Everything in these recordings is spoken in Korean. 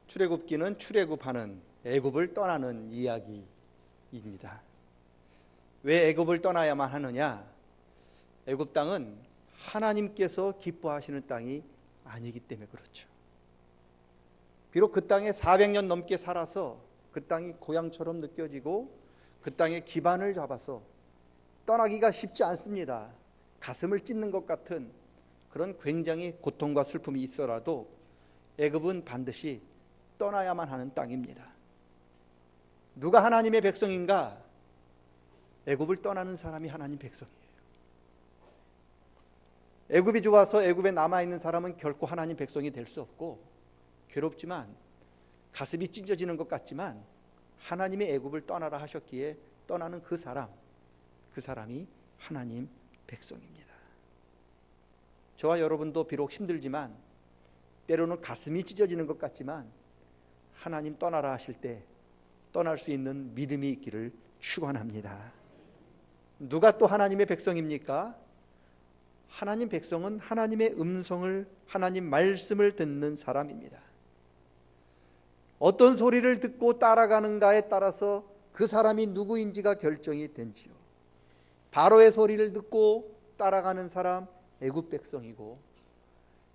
출애굽기는 출애굽하는 애굽을 떠나는 이야기입니다. 왜 애굽을 떠나야만 하느냐? 애굽 땅은 하나님께서 기뻐하시는 땅이 아니기 때문에 그렇죠. 비록 그 땅에 400년 넘게 살아서 그 땅이 고향처럼 느껴지고 그 땅에 기반을 잡아서 떠나기가 쉽지 않습니다. 가슴을 찢는 것 같은 그런 굉장히 고통과 슬픔이 있어라도 애굽은 반드시 떠나야만 하는 땅입니다. 누가 하나님의 백성인가? 애굽을 떠나는 사람이 하나님 백성이에요. 애굽이 좋아서 애굽에 남아있는 사람은 결코 하나님 백성이 될 수 없고, 괴롭지만 가슴이 찢어지는 것 같지만 하나님의 애굽을 떠나라 하셨기에 떠나는 그 사람이 하나님 백성입니다. 저와 여러분도 비록 힘들지만, 때로는 가슴이 찢어지는 것 같지만 하나님 떠나라 하실 때 떠날 수 있는 믿음이 있기를 축원합니다. 누가 또 하나님의 백성입니까? 하나님 백성은 하나님의 음성을, 하나님 말씀을 듣는 사람입니다. 어떤 소리를 듣고 따라가는가에 따라서 그 사람이 누구인지가 결정이 되지요. 바로의 소리를 듣고 따라가는 사람 애굽 백성이고,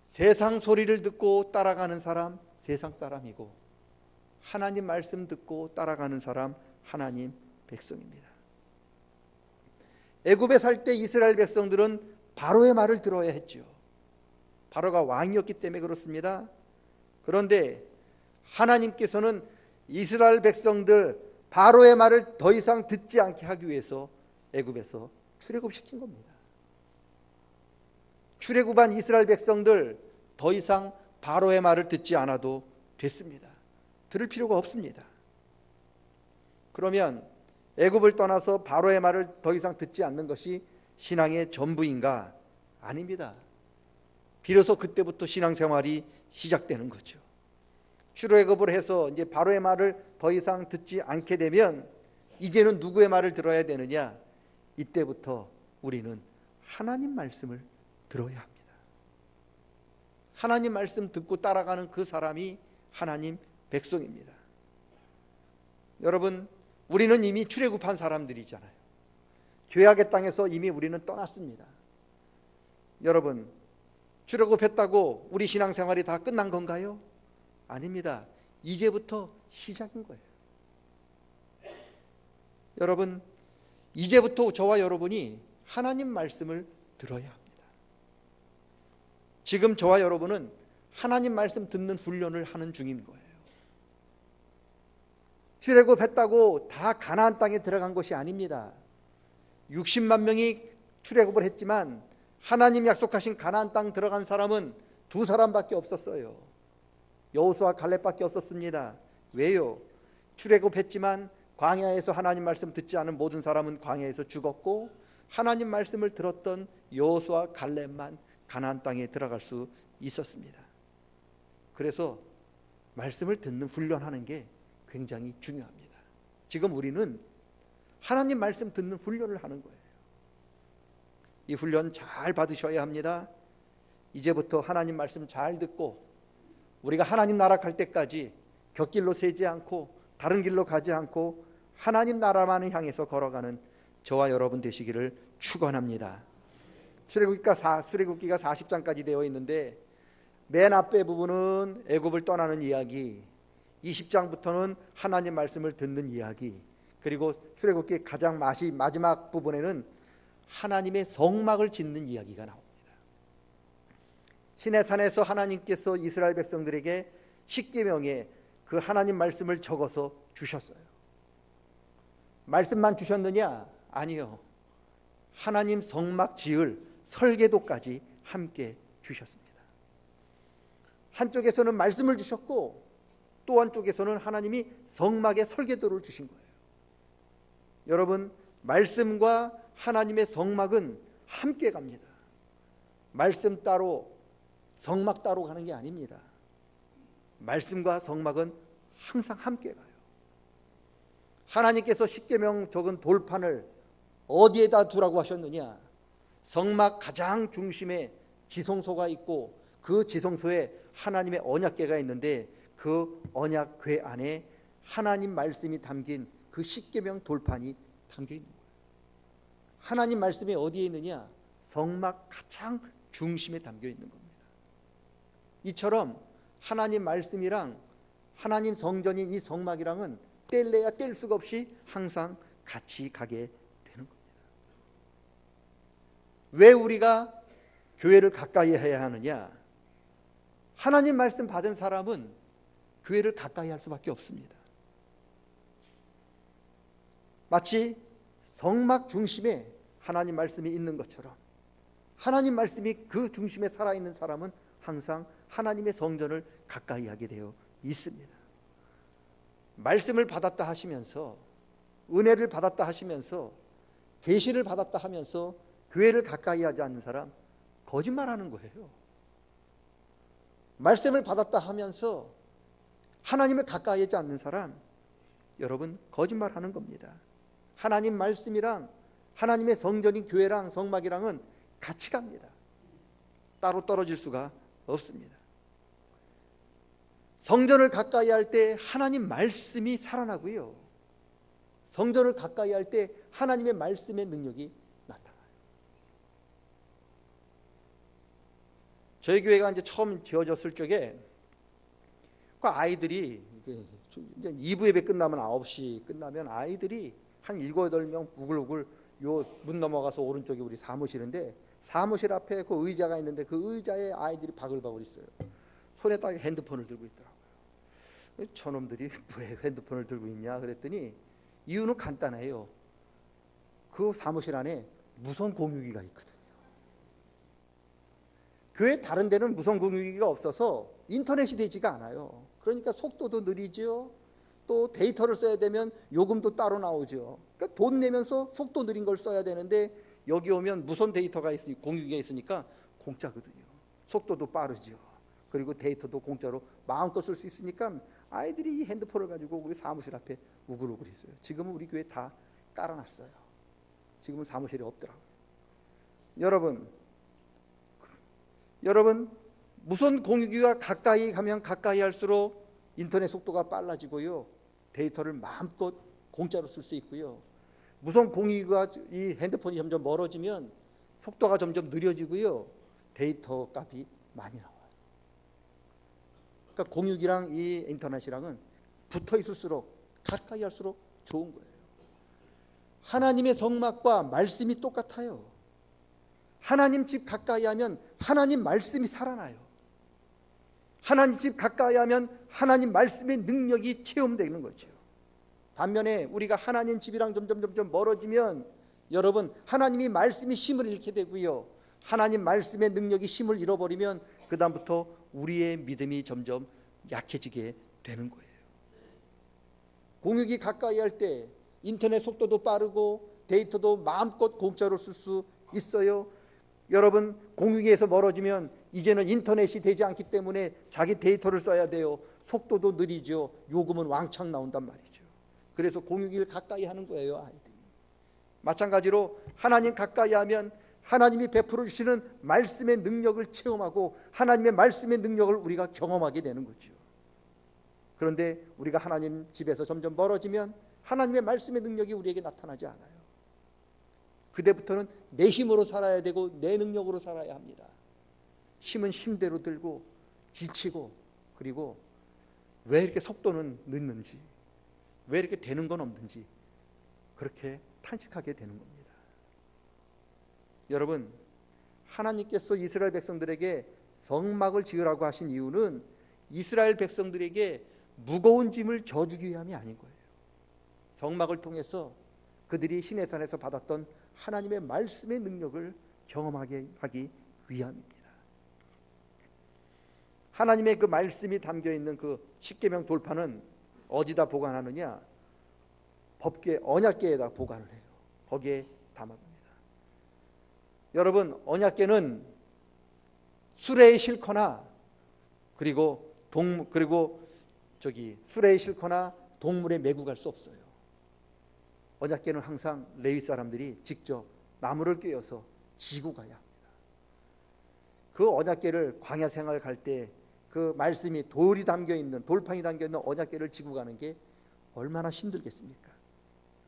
세상 소리를 듣고 따라가는 사람 세상 사람이고, 하나님 말씀 듣고 따라가는 사람 하나님 백성입니다. 애굽에 살 때 이스라엘 백성들은 바로의 말을 들어야 했죠. 바로가 왕이었기 때문에 그렇습니다. 그런데 하나님께서는 이스라엘 백성들 바로의 말을 더 이상 듣지 않게 하기 위해서 애굽에서 출애굽시킨 겁니다. 출애굽한 이스라엘 백성들 더 이상 바로의 말을 듣지 않아도 됐습니다. 들을 필요가 없습니다. 그러면 애굽을 떠나서 바로의 말을 더 이상 듣지 않는 것이 신앙의 전부인가? 아닙니다. 비로소 그때부터 신앙생활이 시작되는 거죠. 출애굽을 해서 이제 바로의 말을 더 이상 듣지 않게 되면 이제는 누구의 말을 들어야 되느냐? 이때부터 우리는 하나님 말씀을 들어야 합니다. 하나님 말씀 듣고 따라가는 그 사람이 하나님 백성입니다. 여러분, 우리는 이미 출애굽한 사람들이잖아요. 죄악의 땅에서 이미 우리는 떠났습니다. 여러분, 출애굽했다고 우리 신앙생활이 다 끝난 건가요? 아닙니다. 이제부터 시작인 거예요. 여러분, 이제부터 저와 여러분이 하나님 말씀을 들어야 합니다. 지금 저와 여러분은 하나님 말씀 듣는 훈련을 하는 중인 거예요. 출애굽했다고 다 가나안 땅에 들어간 것이 아닙니다. 60만 명이 출애굽을 했지만 하나님 약속하신 가나안 땅 들어간 사람은 2사람밖에 없었어요. 여호수아 갈렙밖에 없었습니다. 왜요? 출애굽했지만 광야에서 하나님 말씀 듣지 않은 모든 사람은 광야에서 죽었고, 하나님 말씀을 들었던 여호수아 갈렙만 가나안 땅에 들어갈 수 있었습니다. 그래서 말씀을 듣는 훈련하는 게 굉장히 중요합니다. 지금 우리는 하나님 말씀 듣는 훈련을 하는 거예요. 이 훈련 잘 받으셔야 합니다. 이제부터 하나님 말씀 잘 듣고 우리가 하나님 나라 갈 때까지 곁길로 새지 않고 다른 길로 가지 않고 하나님 나라만을 향해서 걸어가는 저와 여러분 되시기를 축원합니다. 출애굽기가 40장까지 되어 있는데 맨 앞에 부분은 애굽을 떠나는 이야기, 20장부터는 하나님 말씀을 듣는 이야기, 그리고 출애굽기 가장 마지막 부분에는 하나님의 성막을 짓는 이야기가 나옵니다. 시내산에서 하나님께서 이스라엘 백성들에게 십계명에 그 하나님 말씀을 적어서 주셨어요. 말씀만 주셨느냐? 아니요. 하나님 성막 지을 설계도까지 함께 주셨습니다. 한쪽에서는 말씀을 주셨고 또 한쪽에서는 하나님이 성막의 설계도를 주신 거예요. 여러분, 말씀과 하나님의 성막은 함께 갑니다. 말씀 따로 성막 따로 가는 게 아닙니다. 말씀과 성막은 항상 함께 가요. 하나님께서 십계명 적은 돌판을 어디에다 두라고 하셨느냐? 성막 가장 중심에 지성소가 있고 그 지성소에 하나님의 언약궤가 있는데 그 언약궤 안에 하나님 말씀이 담긴 그 십계명 돌판이 담겨 있는 거예요. 하나님 말씀이 어디에 있느냐? 성막 가장 중심에 담겨 있는 겁니다. 이처럼 하나님 말씀이랑 하나님 성전인 이 성막이랑은 뗄래야 뗄 수가 없이 항상 같이 가게 되는 겁니다. 왜 우리가 교회를 가까이 해야 하느냐? 하나님 말씀 받은 사람은 교회를 가까이 할 수밖에 없습니다. 마치 성막 중심에 하나님 말씀이 있는 것처럼 하나님 말씀이 그 중심에 살아있는 사람은 항상 하나님의 성전을 가까이 하게 되어 있습니다. 말씀을 받았다 하시면서, 은혜를 받았다 하시면서, 계시를 받았다 하면서 교회를 가까이 하지 않는 사람 거짓말하는 거예요. 말씀을 받았다 하면서 하나님을 가까이 하지 않는 사람, 여러분 거짓말하는 겁니다. 하나님 말씀이랑 하나님의 성전인 교회랑 성막이랑은 같이 갑니다. 따로 떨어질 수가 없습니다. 성전을 가까이 할 때 하나님 말씀이 살아나고요, 성전을 가까이 할 때 하나님의 말씀의 능력이 나타나요. 저희 교회가 이제 처음 지어졌을 적에 그 아이들이 이제 2부 예배 끝나면 9시 끝나면 아이들이 한 7, 8명 우글우글 요 문 넘어가서 오른쪽에 우리 사무실인데 사무실 앞에 그 의자가 있는데 그 의자에 아이들이 바글바글 있어요. 손에 딱 핸드폰을 들고 있더라고요. 저놈들이 왜 핸드폰을 들고 있냐 그랬더니 이유는 간단해요. 그 사무실 안에 무선 공유기가 있거든요. 교회 다른 데는 무선 공유기가 없어서 인터넷이 되지가 않아요. 그러니까 속도도 느리죠. 또 데이터를 써야 되면 요금도 따로 나오죠. 그러니까 돈 내면서 속도 느린 걸 써야 되는데 여기 오면 무선 데이터가 있으니 공유기가 있으니까 공짜거든요. 속도도 빠르죠. 그리고 데이터도 공짜로 마음껏 쓸 수 있으니까 아이들이 이 핸드폰을 가지고 우리 사무실 앞에 우글우글 했어요. 지금은 우리 교회 다 깔아놨어요. 지금은 사무실이 없더라고요. 여러분 무선 공유기가 가까이 가면 가까이 할수록 인터넷 속도가 빨라지고요, 데이터를 마음껏 공짜로 쓸 수 있고요, 무선 공유기가 이 핸드폰이 점점 멀어지면 속도가 점점 느려지고요, 데이터 값이 많이 나와요. 그러니까 공유기랑 이 인터넷이랑은 붙어 있을수록 가까이 할수록 좋은 거예요. 하나님의 성막과 말씀이 똑같아요. 하나님 집 가까이 하면 하나님 말씀이 살아나요. 하나님 집 가까이 하면 하나님 말씀의 능력이 체험되는 거죠. 반면에 우리가 하나님 집이랑 점점 멀어지면 여러분 하나님이 말씀이 힘을 잃게 되고요, 하나님 말씀의 능력이 힘을 잃어버리면 그 다음부터 우리의 믿음이 점점 약해지게 되는 거예요. 공유기 가까이 할 때 인터넷 속도도 빠르고 데이터도 마음껏 공짜로 쓸 수 있어요. 여러분 공유기에서 멀어지면 이제는 인터넷이 되지 않기 때문에 자기 데이터를 써야 돼요. 속도도 느리죠. 요금은 왕창 나온단 말이죠. 그래서 공유기를 가까이 하는 거예요, 아이들이. 마찬가지로 하나님 가까이 하면 하나님이 베풀어 주시는 말씀의 능력을 체험하고 하나님의 말씀의 능력을 우리가 경험하게 되는 거죠. 그런데 우리가 하나님 집에서 점점 멀어지면 하나님의 말씀의 능력이 우리에게 나타나지 않아요. 그때부터는 내 힘으로 살아야 되고 내 능력으로 살아야 합니다. 힘은 힘대로 들고 지치고, 그리고 왜 이렇게 속도는 늦는지, 왜 이렇게 되는 건 없는지 그렇게 탄식하게 되는 겁니다. 여러분 하나님께서 이스라엘 백성들에게 성막을 지으라고 하신 이유는 이스라엘 백성들에게 무거운 짐을 져주기 위함이 아닌 거예요. 성막을 통해서 그들이 시내산에서 받았던 하나님의 말씀의 능력을 경험하게 하기 위함입니다. 하나님의 그 말씀이 담겨있는 그 십계명 돌판은 어디다 보관하느냐? 법궤 언약궤에다 보관을 해요. 거기에 담아둡니다. 여러분 언약궤는 수레에 싣거나 그리고 수레에 싣거나 동물에 메고 갈 수 없어요. 언약궤는 항상 레위 사람들이 직접 나무를 꿰어서 지고 가야 합니다. 그 언약궤를 광야 생활 갈 때 그 말씀이 돌이 담겨 있는, 돌판이 담겨 있는 언약궤를 지고 가는 게 얼마나 힘들겠습니까?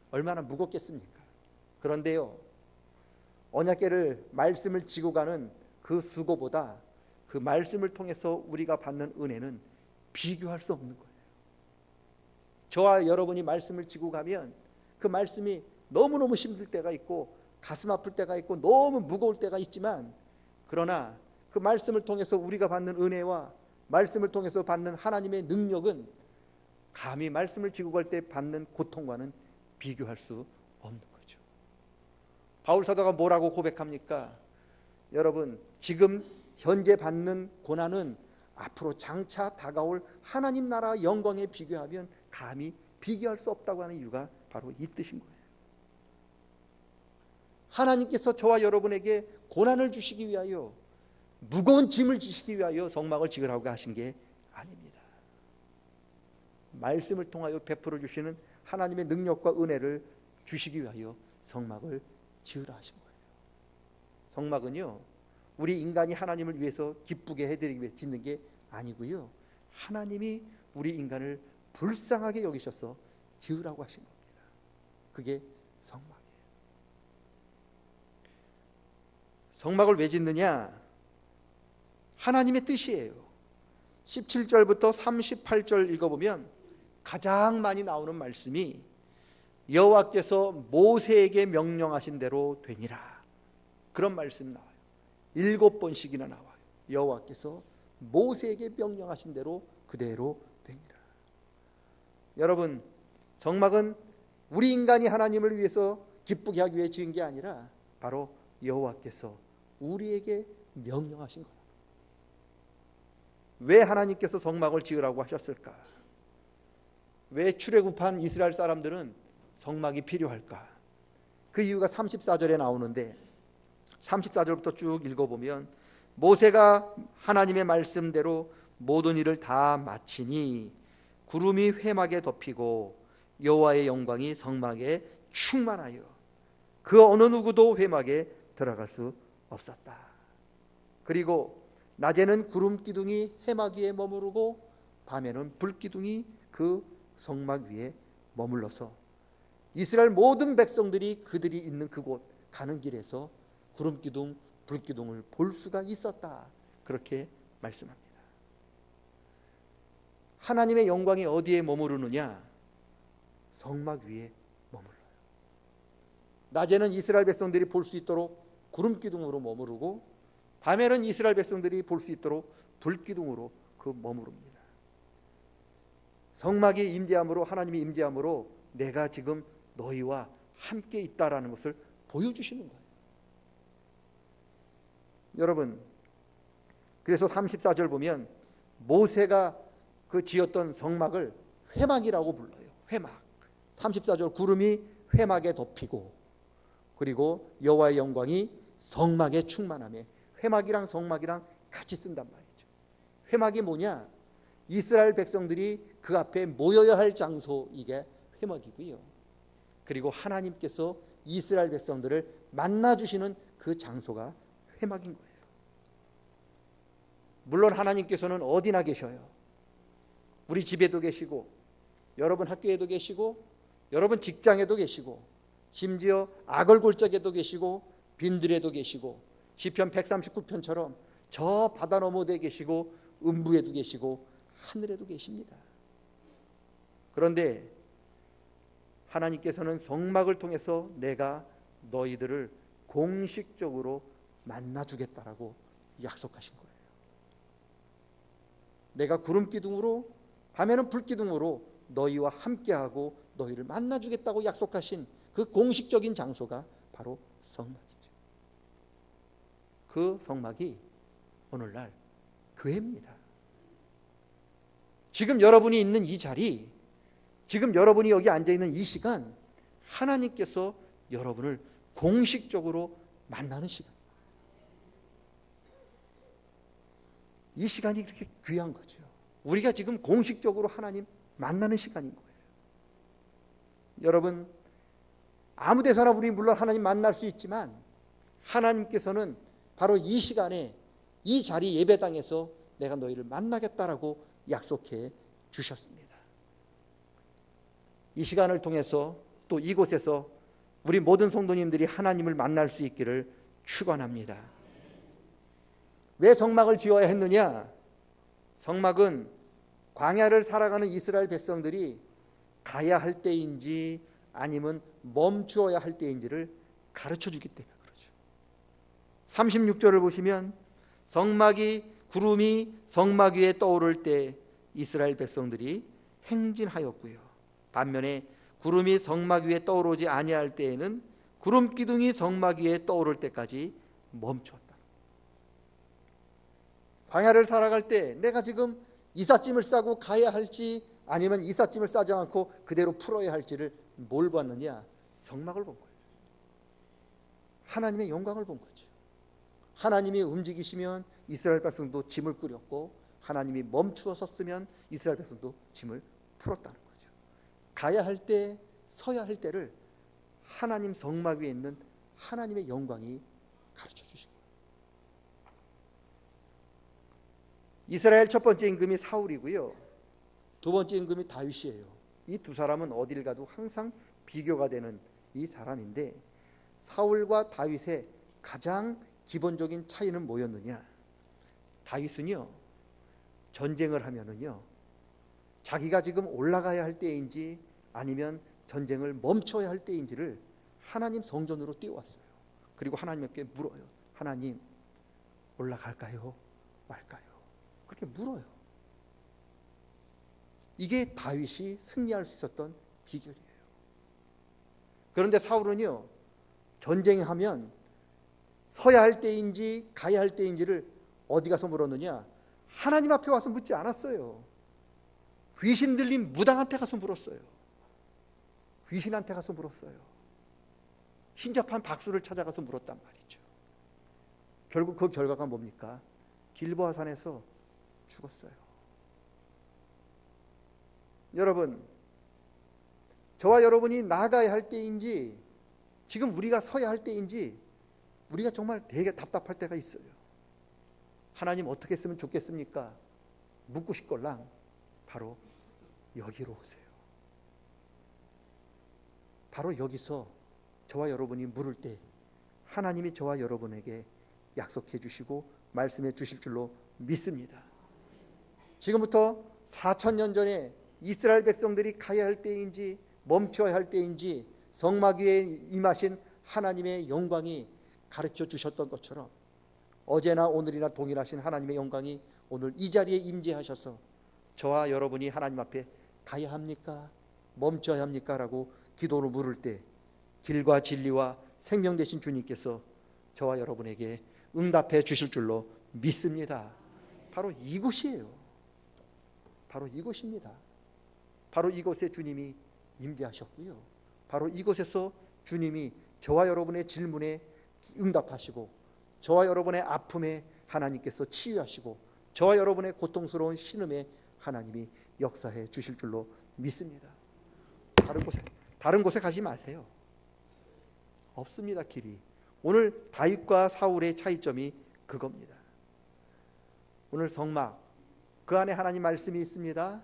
얼마나 무겁겠습니까? 그런데요, 언약궤를, 말씀을 지고 가는 그 수고보다 그 말씀을 통해서 우리가 받는 은혜는 비교할 수 없는 거예요. 저와 여러분이 말씀을 지고 가면 그 말씀이 너무너무 힘들 때가 있고 가슴 아플 때가 있고 너무 무거울 때가 있지만, 그러나 그 말씀을 통해서 우리가 받는 은혜와 말씀을 통해서 받는 하나님의 능력은 감히 말씀을 지고 갈 때 받는 고통과는 비교할 수 없는 거죠. 바울 사도가 뭐라고 고백합니까? 여러분, 지금 현재 받는 고난은 앞으로 장차 다가올 하나님 나라 영광에 비교하면 감히 비교할 수 없다고 하는 이유가 바로 이 뜻인 거예요. 하나님께서 저와 여러분에게 고난을 주시기 위하여, 무거운 짐을 지시기 위하여 성막을 지으라고 하신 게 아닙니다. 말씀을 통하여 베풀어 주시는 하나님의 능력과 은혜를 주시기 위하여 성막을 지으라 하신 거예요. 성막은요, 우리 인간이 하나님을 위해서 기쁘게 해드리기 위해 짓는 게 아니고요, 하나님이 우리 인간을 불쌍하게 여기셔서 지으라고 하신 겁니다. 그게 성막이에요. 성막을 왜 짓느냐? 하나님의 뜻이에요. 17절부터 38절 읽어보면 가장 많이 나오는 말씀이 여호와께서 모세에게 명령하신 대로 되니라, 그런 말씀이 나와요. 7번씩이나 나와요. 여호와께서 모세에게 명령하신 대로 그대로 되니라. 여러분, 성막은 우리 인간이 하나님을 위해서 기쁘게 하기 위해 지은 게 아니라 바로 여호와께서 우리에게 명령하신 거다. 왜 하나님께서 성막을 지으라고 하셨을까? 왜 출애굽한 이스라엘 사람들은 성막이 필요할까? 그 이유가 34절에 나오는데, 34절부터 쭉 읽어보면 모세가 하나님의 말씀대로 모든 일을 다 마치니 구름이 회막에 덮이고 여호와의 영광이 성막에 충만하여 그 어느 누구도 회막에 들어갈 수 없었다. 그리고 낮에는 구름 기둥이 회막 위에 머무르고 밤에는 불 기둥이 그 성막 위에 머물러서 이스라엘 모든 백성들이 그들이 있는 그곳 가는 길에서 구름 기둥, 불 기둥을 볼 수가 있었다. 그렇게 말씀합니다. 하나님의 영광이 어디에 머무르느냐? 성막 위에 머물러요. 낮에는 이스라엘 백성들이 볼 수 있도록 구름 기둥으로 머무르고 밤에는 이스라엘 백성들이 볼 수 있도록 불 기둥으로 그 머무릅니다. 성막이 임재함으로, 하나님이 임재함으로 내가 지금 너희와 함께 있다라는 것을 보여주시는 거예요. 여러분, 그래서 34절 보면 모세가 그 지었던 성막을 회막이라고 불러요. 회막. 34절 구름이 회막에 덮이고 그리고 여호와의 영광이 성막에 충만하며, 회막이랑 성막이랑 같이 쓴단 말이죠. 회막이 뭐냐? 이스라엘 백성들이 그 앞에 모여야 할 장소, 이게 회막이고요. 그리고 하나님께서 이스라엘 백성들을 만나주시는 그 장소가 회막인 거예요. 물론 하나님께서는 어디나 계셔요. 우리 집에도 계시고 여러분 학교에도 계시고 여러분 직장에도 계시고 심지어 악을골짜기에도 계시고 빈들에도 계시고 시편 139편처럼 저 바다 너머에 계시고 음부에도 계시고 하늘에도 계십니다. 그런데 하나님께서는 성막을 통해서 내가 너희들을 공식적으로 만나주겠다라고 약속하신 거예요. 내가 구름 기둥으로 밤에는 불 기둥으로 너희와 함께하고 너희를 만나주겠다고 약속하신 그 공식적인 장소가 바로 성막이죠. 그 성막이 오늘날 교회입니다. 지금 여러분이 있는 이 자리, 지금 여러분이 여기 앉아있는 이 시간, 하나님께서 여러분을 공식적으로 만나는 시간. 이 시간이 그렇게 귀한 거죠. 우리가 지금 공식적으로 하나님 만나는 시간인 거예요. 여러분, 아무 데서나 우리 물론 하나님 만날 수 있지만 하나님께서는 바로 이 시간에 이 자리 예배당에서 내가 너희를 만나겠다라고 약속해 주셨습니다. 이 시간을 통해서 또 이곳에서 우리 모든 성도님들이 하나님을 만날 수 있기를 축원합니다. 왜 성막을 지어야 했느냐? 성막은 광야를 살아가는 이스라엘 백성들이 가야 할 때인지 아니면 멈추어야 할 때인지를 가르쳐 주기 때문에 그렇죠. 36절을 보시면 구름이 성막 위에 떠오를 때 이스라엘 백성들이 행진하였고요. 반면에 구름이 성막 위에 떠오르지 아니할 때에는 구름 기둥이 성막 위에 떠오를 때까지 멈추었다. 광야를 살아갈 때 내가 지금 이삿짐을 싸고 가야 할지 아니면 이삿짐을 싸지 않고 그대로 풀어야 할지를 뭘 봤느냐? 성막을 본 거예요. 하나님의 영광을 본 거죠. 하나님이 움직이시면 이스라엘 백성도 짐을 꾸렸고 하나님이 멈추어 섰으면 이스라엘 백성도 짐을 풀었다는 거죠. 가야 할 때, 서야 할 때를 하나님 성막 위에 있는 하나님의 영광이 가르쳐 주신 거예요. 이스라엘 첫 번째 임금이 사울이고요. 두 번째 임금이 다윗이에요. 이 두 사람은 어딜 가도 항상 비교가 되는 이 사람인데 사울과 다윗의 가장 기본적인 차이는 뭐였느냐? 다윗은요, 전쟁을 하면은요, 자기가 지금 올라가야 할 때인지 아니면 전쟁을 멈춰야 할 때인지를 하나님 성전으로 뛰어왔어요. 그리고 하나님께 물어요. 하나님, 올라갈까요? 말까요? 그렇게 물어요. 이게 다윗이 승리할 수 있었던 비결이에요. 그런데 사울은요, 전쟁하면 서야 할 때인지 가야 할 때인지를 어디 가서 물었느냐? 하나님 앞에 와서 묻지 않았어요. 귀신 들린 무당한테 가서 물었어요. 귀신한테 가서 물었어요. hin접한 박수를 찾아가서 물었단 말이죠. 결국 그 결과가 뭡니까? 길보아산에서 죽었어요. 여러분, 저와 여러분이 나아가야 할 때인지 지금 우리가 서야 할 때인지 우리가 정말 되게 답답할 때가 있어요. 하나님 어떻게 했으면 좋겠습니까? 묻고 싶걸랑 바로 여기로 오세요. 바로 여기서 저와 여러분이 물을 때 하나님이 저와 여러분에게 약속해 주시고 말씀해 주실 줄로 믿습니다. 지금부터 4,000년 전에 이스라엘 백성들이 가야 할 때인지 멈춰야 할 때인지 성막 위에 임하신 하나님의 영광이 가르쳐 주셨던 것처럼 어제나 오늘이나 동일하신 하나님의 영광이 오늘 이 자리에 임재하셔서 저와 여러분이 하나님 앞에 가야 합니까? 멈춰야 합니까? 라고 기도로 물을 때 길과 진리와 생명 되신 주님께서 저와 여러분에게 응답해 주실 줄로 믿습니다. 바로 이곳이에요. 바로 이곳입니다. 바로 이곳에 주님이 임재하셨고요. 바로 이곳에서 주님이 저와 여러분의 질문에 응답하시고 저와 여러분의 아픔에 하나님께서 치유하시고 저와 여러분의 고통스러운 신음에 하나님이 역사해 주실 줄로 믿습니다. 다른 곳에 가지 마세요. 없습니다, 길이. 오늘 다윗과 사울의 차이점이 그겁니다. 오늘 성막, 그 안에 하나님 말씀이 있습니다.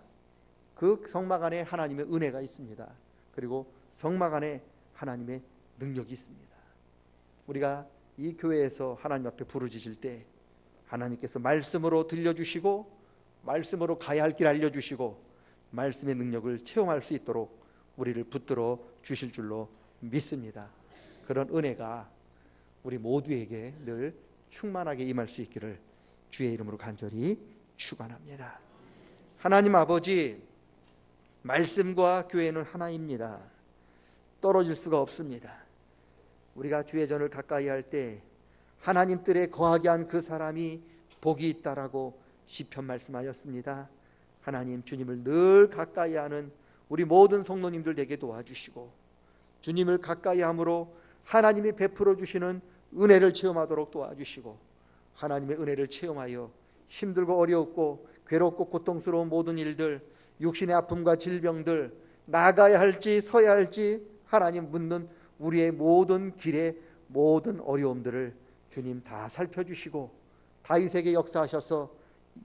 그 성막 안에 하나님의 은혜가 있습니다. 그리고 성막 안에 하나님의 능력이 있습니다. 우리가 이 교회에서 하나님 앞에 부르짖을 때 하나님께서 말씀으로 들려주시고 말씀으로 가야 할 길 알려주시고 말씀의 능력을 체험할 수 있도록 우리를 붙들어 주실 줄로 믿습니다. 그런 은혜가 우리 모두에게 늘 충만하게 임할 수 있기를 주의 이름으로 간절히 축원합니다. 하나님 아버지, 말씀과 교회는 하나입니다. 떨어질 수가 없습니다. 우리가 주의 전을 가까이 할 때 하나님 뜰에 거하게 한 그 사람이 복이 있다라고 시편 말씀하였습니다. 하나님, 주님을 늘 가까이 하는 우리 모든 성도님들 되게 도와주시고 주님을 가까이 함으로 하나님이 베풀어 주시는 은혜를 체험하도록 도와주시고 하나님의 은혜를 체험하여 힘들고 어렵고 괴롭고 고통스러운 모든 일들, 육신의 아픔과 질병들, 나가야 할지 서야 할지 하나님 묻는 우리의 모든 길의 모든 어려움들을 주님 다 살펴주시고 다윗에게 역사하셔서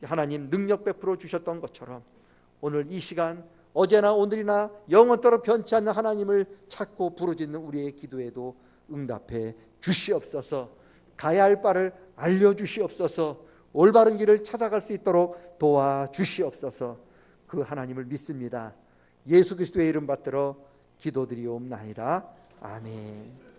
하나님 능력 베풀어 주셨던 것처럼 오늘 이 시간 어제나 오늘이나 영원토록 변치 않는 하나님을 찾고 부르짖는 우리의 기도에도 응답해 주시옵소서. 가야 할 바를 알려주시옵소서. 올바른 길을 찾아갈 수 있도록 도와주시옵소서. 그 하나님을 믿습니다. 예수 그리스도의 이름 받들어 기도드리옵나이다. 아멘.